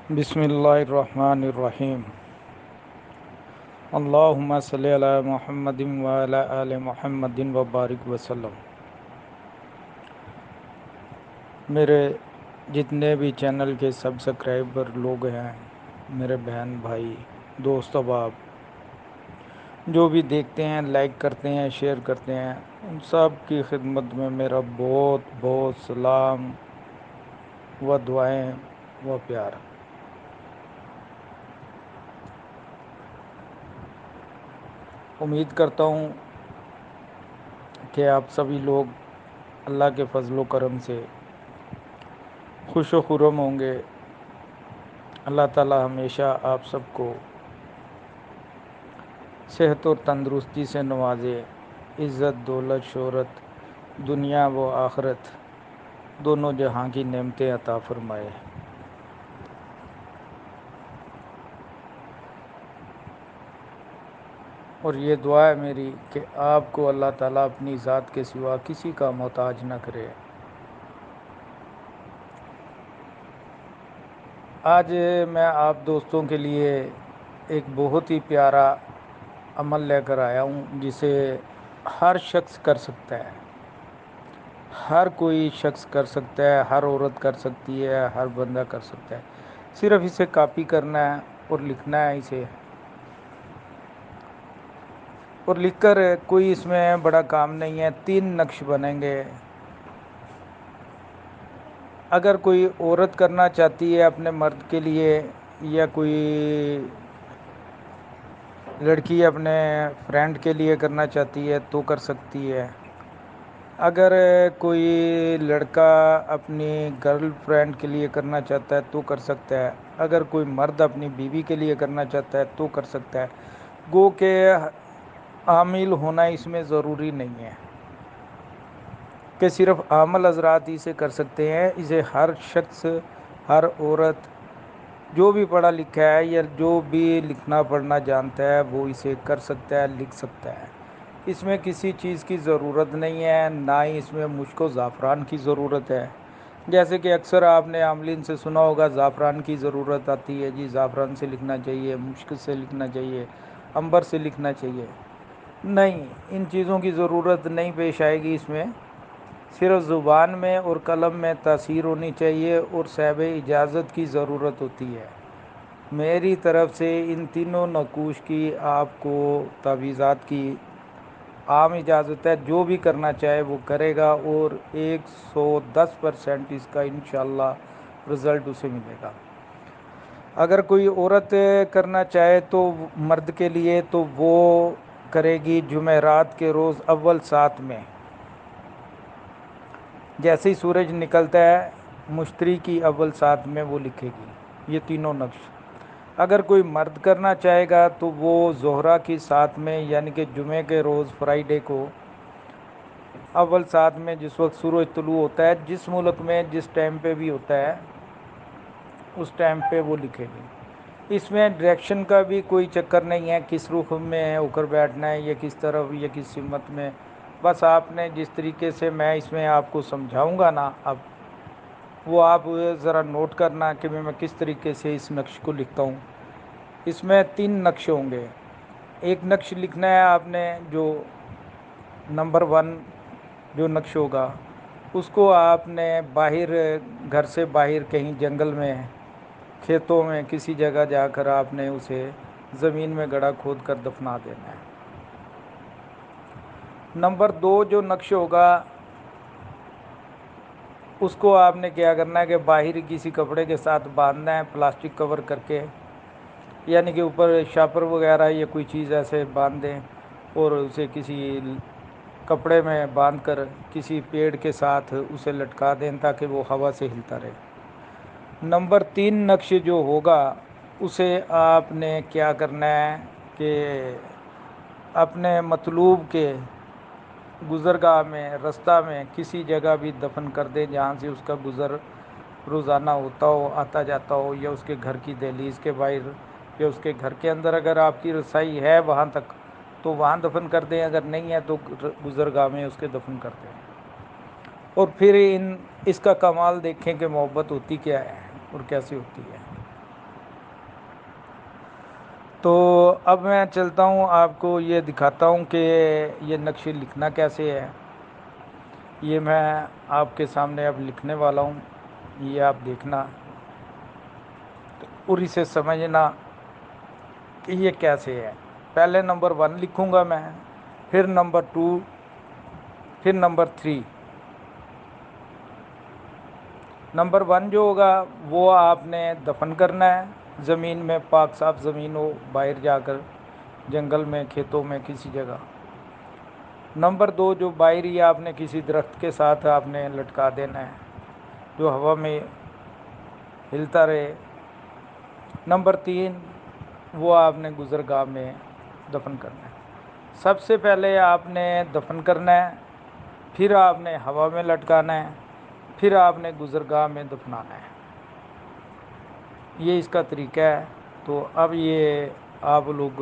بسم اللہ الرحمن الرحیم۔ اللہم صلی علی محمد وعلی آل محمد وبارک وسلم۔ میرے جتنے بھی چینل کے سبسکرائبر لوگ ہیں، میرے بہن بھائی دوست احباب جو بھی دیکھتے ہیں، لائک کرتے ہیں، شیئر کرتے ہیں، ان سب کی خدمت میں میرا بہت بہت سلام و دعائیں و پیار۔ امید کرتا ہوں کہ آپ سبھی لوگ اللہ کے فضل و کرم سے خوش و خرم ہوں گے۔ اللہ تعالی ہمیشہ آپ سب کو صحت اور تندرستی سے نوازے، عزت، دولت، شہرت، دنیا و آخرت دونوں جہاں کی نعمتیں عطا فرمائے۔ اور یہ دعا ہے میری کہ آپ کو اللہ تعالیٰ اپنی ذات کے سوا کسی کا محتاج نہ کرے۔ آج میں آپ دوستوں کے لیے ایک بہت ہی پیارا عمل لے کر آیا ہوں، جسے ہر شخص کر سکتا ہے، ہر کوئی شخص کر سکتا ہے، ہر عورت کر سکتی ہے، ہر بندہ کر سکتا ہے۔ صرف اسے کاپی کرنا ہے اور لکھنا ہے اسے، اور لکھ کر کوئی اس میں بڑا کام نہیں ہے۔ 3 نقش بنیں گے۔ اگر کوئی عورت کرنا چاہتی ہے اپنے مرد کے لیے، یا کوئی لڑکی اپنے فرینڈ کے لیے کرنا چاہتی ہے تو کر سکتی ہے۔ اگر کوئی لڑکا اپنی گرل فرینڈ کے لیے کرنا چاہتا ہے تو کر سکتا ہے۔ اگر کوئی مرد اپنی بیوی کے لیے کرنا چاہتا ہے تو کر سکتا ہے۔ گو کہ عامل ہونا اس میں ضروری نہیں ہے کہ صرف عامل حضرات ہی سے کر سکتے ہیں۔ اسے ہر شخص، ہر عورت جو بھی پڑھا لکھا ہے یا جو بھی لکھنا پڑھنا جانتا ہے وہ اسے کر سکتا ہے، لکھ سکتا ہے۔ اس میں کسی چیز کی ضرورت نہیں ہے، نہ ہی اس میں مشک و زعفران کی ضرورت ہے۔ جیسے کہ اکثر آپ نے عاملین سے سنا ہوگا زعفران کی ضرورت آتی ہے، جی زعفران سے لکھنا چاہیے، مشک سے لکھنا چاہیے، عنبر سے لکھنا چاہیے۔ نہیں، ان چیزوں کی ضرورت نہیں پیش آئے گی۔ اس میں صرف زبان میں اور قلم میں تاثیر ہونی چاہیے اور صاحب اجازت کی ضرورت ہوتی ہے۔ میری طرف سے ان تینوں نقوش کی آپ کو تجویزات کی عام اجازت ہے۔ جو بھی کرنا چاہے وہ کرے گا اور 110% اس کا انشاءاللہ رزلٹ اسے ملے گا۔ اگر کوئی عورت کرنا چاہے تو مرد کے لیے، تو وہ کرے گی جمعرات کے روز اول سات میں، جیسے ہی سورج نکلتا ہے مشتری کی اول سات میں وہ لکھے گی یہ تینوں نقش۔ اگر کوئی مرد کرنا چاہے گا تو وہ ظہرہ کی سات میں، یعنی کہ جمعے کے روز فرائیڈے کو اول سات میں، جس وقت سورج طلوع ہوتا ہے، جس ملک میں جس ٹائم پہ بھی ہوتا ہے اس ٹائم پہ وہ لکھے گی۔ اس میں ڈائریکشن کا بھی کوئی چکر نہیں ہے، کس رخ میں ہو کر بیٹھنا ہے یا کس طرف یا کس سمت میں۔ بس آپ نے جس طریقے سے میں اس میں آپ کو سمجھاؤں گا نا، اب وہ آپ ذرا نوٹ کرنا کہ میں کس طریقے سے اس نقش کو لکھتا ہوں۔ اس میں 3 نقش ہوں گے۔ ایک نقش لکھنا ہے آپ نے، جو نمبر 1 جو نقش ہوگا اس کو آپ نے باہر، گھر سے باہر کہیں جنگل میں، کھیتوں میں کسی جگہ جا کر آپ نے اسے زمین میں گڑھا کھود کر دفنا دینا ہے۔ نمبر 2 جو نقش ہوگا اس کو آپ نے کیا کرنا ہے کہ باہر کسی کپڑے کے ساتھ باندھنا ہے، پلاسٹک کور کر کے، یعنی کہ اوپر شاپر وغیرہ یا کوئی چیز ایسے باندھ دیں اور اسے کسی کپڑے میں باندھ کر کسی پیڑ کے ساتھ اسے لٹکا دیں تاکہ وہ ہوا سے ہلتا رہے۔ نمبر 3 نقش جو ہوگا اسے آپ نے کیا کرنا ہے کہ اپنے مطلوب کے گزرگاہ میں، رستہ میں کسی جگہ بھی دفن کر دیں جہاں سے اس کا گزر روزانہ ہوتا ہو، آتا جاتا ہو، یا اس کے گھر کی دہلیز کے باہر یا اس کے گھر کے اندر اگر آپ کی رسائی ہے وہاں تک تو وہاں دفن کر دیں، اگر نہیں ہے تو گزرگاہ میں اس کے دفن کر دیں۔ اور پھر اس کا کمال دیکھیں کہ محبت ہوتی کیا ہے اور کیسے ہوتی ہے۔ تو اب میں چلتا ہوں، آپ کو یہ دکھاتا ہوں کہ یہ نقشے لکھنا کیسے ہے۔ یہ میں آپ کے سامنے اب لکھنے والا ہوں، یہ آپ دیکھنا اور اسے سمجھنا کہ یہ کیسے ہے۔ پہلے نمبر 1 لکھوں گا میں، پھر نمبر 2، پھر نمبر 3۔ نمبر 1 جو ہوگا وہ آپ نے دفن کرنا ہے زمین میں، پاک صاف زمین ہو، باہر جا کر جنگل میں، کھیتوں میں، کسی جگہ۔ نمبر 2 جو باہر ہی آپ نے کسی درخت کے ساتھ آپ نے لٹکا دینا ہے جو ہوا میں ہلتا رہے۔ نمبر 3 وہ آپ نے گزرگاہ میں دفن کرنا ہے۔ سب سے پہلے آپ نے دفن کرنا ہے، پھر آپ نے ہوا میں لٹکانا ہے، پھر آپ نے گزرگاہ میں دفنانا ہے۔ یہ اس کا طریقہ ہے۔ تو اب یہ آپ لوگ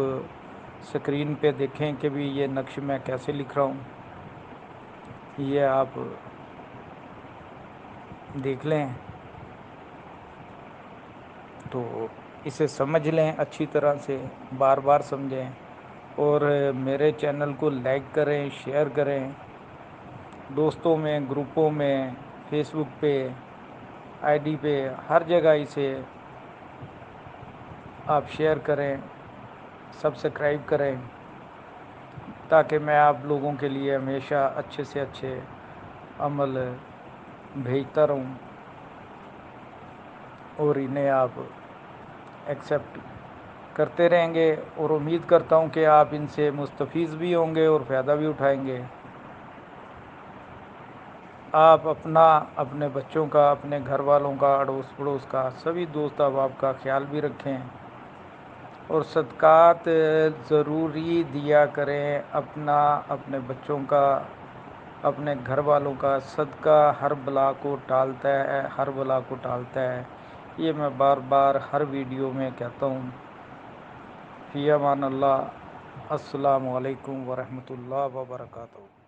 سکرین پہ دیکھیں کہ بھی یہ نقش میں کیسے لکھ رہا ہوں، یہ آپ دیکھ لیں تو اسے سمجھ لیں اچھی طرح سے، بار بار سمجھیں، اور میرے چینل کو لائک کریں، شیئر کریں، دوستوں میں، گروپوں میں، فیس بک پہ، آئی ڈی پہ، ہر جگہ اسے آپ شیئر کریں، سبسکرائب کریں، تاکہ میں آپ لوگوں کے لیے ہمیشہ اچھے سے اچھے عمل بھیجتا رہوں اور انہیں آپ ایکسیپٹ کرتے رہیں گے، اور امید کرتا ہوں کہ آپ ان سے مستفیض بھی ہوں گے اور فائدہ بھی اٹھائیں گے۔ آپ اپنا، اپنے بچوں کا، اپنے گھر والوں کا، اڑوس پڑوس کا، سبھی دوست احباب کا خیال بھی رکھیں، اور صدقات ضروری دیا کریں۔ اپنا، اپنے بچوں کا، اپنے گھر والوں کا صدقہ ہر بلا کو ٹالتا ہے، ہر بلا کو ٹالتا ہے۔ یہ میں بار بار ہر ویڈیو میں کہتا ہوں۔ فی امان اللہ۔ السلام علیکم ورحمۃ اللہ وبرکاتہ۔